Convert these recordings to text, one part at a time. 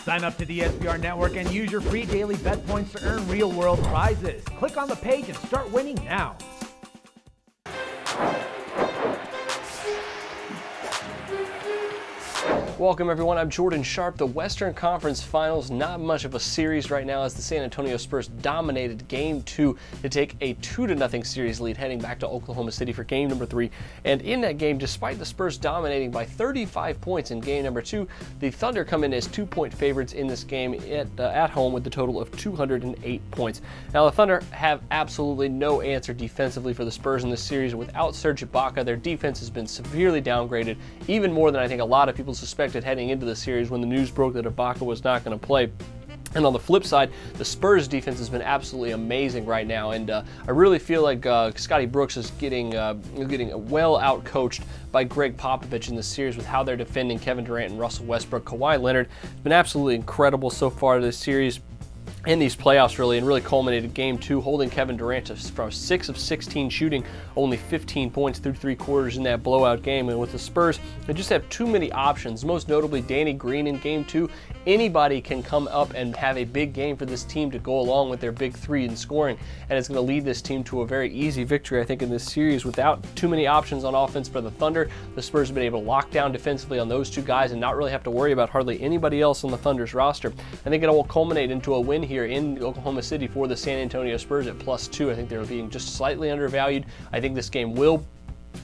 Sign up to the SBR Network and use your free daily bet points to earn real-world prizes. Click on the page and start winning now. Welcome everyone, I'm Jordan Sharp. The Western Conference Finals, not much of a series right now as the San Antonio Spurs dominated Game 2 to take a 2-0 series lead heading back to Oklahoma City for Game number 3. And in that game, despite the Spurs dominating by 35 points in Game number 2, the Thunder come in as 2-point favorites in this game at home with a total of 208 points. Now the Thunder have absolutely no answer defensively for the Spurs in this series. Without Serge Ibaka, their defense has been severely downgraded, even more than I think a lot of people suspected heading into the series when the news broke that Ibaka was not going to play. And on the flip side, the Spurs defense has been absolutely amazing right now, and I really feel like Scotty Brooks is getting well out-coached by Greg Popovich in this series with how they're defending Kevin Durant and Russell Westbrook. Kawhi Leonard has been absolutely incredible so far this series in these playoffs, really, and really culminated Game 2, holding Kevin Durant from 6 of 16 shooting, only 15 points through 3 quarters in that blowout game. And with the Spurs, they just have too many options, most notably Danny Green in Game 2. Anybody can come up and have a big game for this team to go along with their big three in scoring, and it's going to lead this team to a very easy victory, I think, in this series. Without too many options on offense for the Thunder, the Spurs have been able to lock down defensively on those two guys and not really have to worry about hardly anybody else on the Thunder's roster. I think it will culminate into a win here in Oklahoma City for the San Antonio Spurs at +2. I think they're being just slightly undervalued. I think this game will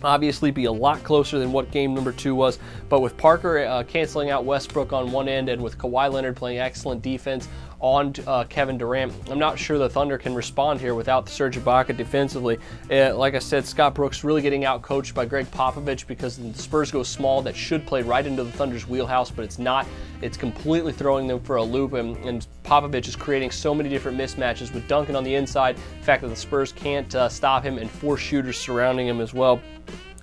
obviously be a lot closer than what Game number 2 was, but with Parker canceling out Westbrook on one end and with Kawhi Leonard playing excellent defense on Kevin Durant, I'm not sure the Thunder can respond here without Serge Ibaka defensively. Like I said, Scott Brooks really getting out-coached by Greg Popovich because the Spurs go small. That should play right into the Thunder's wheelhouse, but it's not. It's completely throwing them for a loop, and Popovich is creating so many different mismatches with Duncan on the inside. The fact that the Spurs can't stop him and 4 shooters surrounding him as well.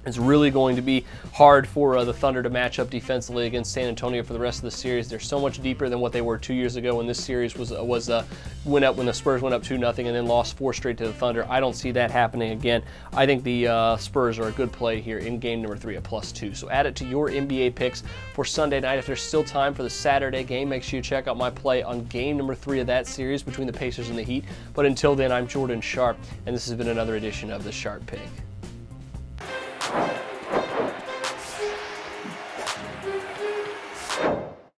It's really going to be hard for the Thunder to match up defensively against San Antonio for the rest of the series. They're so much deeper than what they were 2 years ago when this series went up when the Spurs went up 2-0 and then lost 4 straight to the Thunder. I don't see that happening again. I think the Spurs are a good play here in Game number 3 at +2. So add it to your NBA picks for Sunday night. If there's still time for the Saturday game, make sure you check out my play on Game number 3 of that series between the Pacers and the Heat. But until then, I'm Jordan Sharp, and this has been another edition of the Sharp Pick.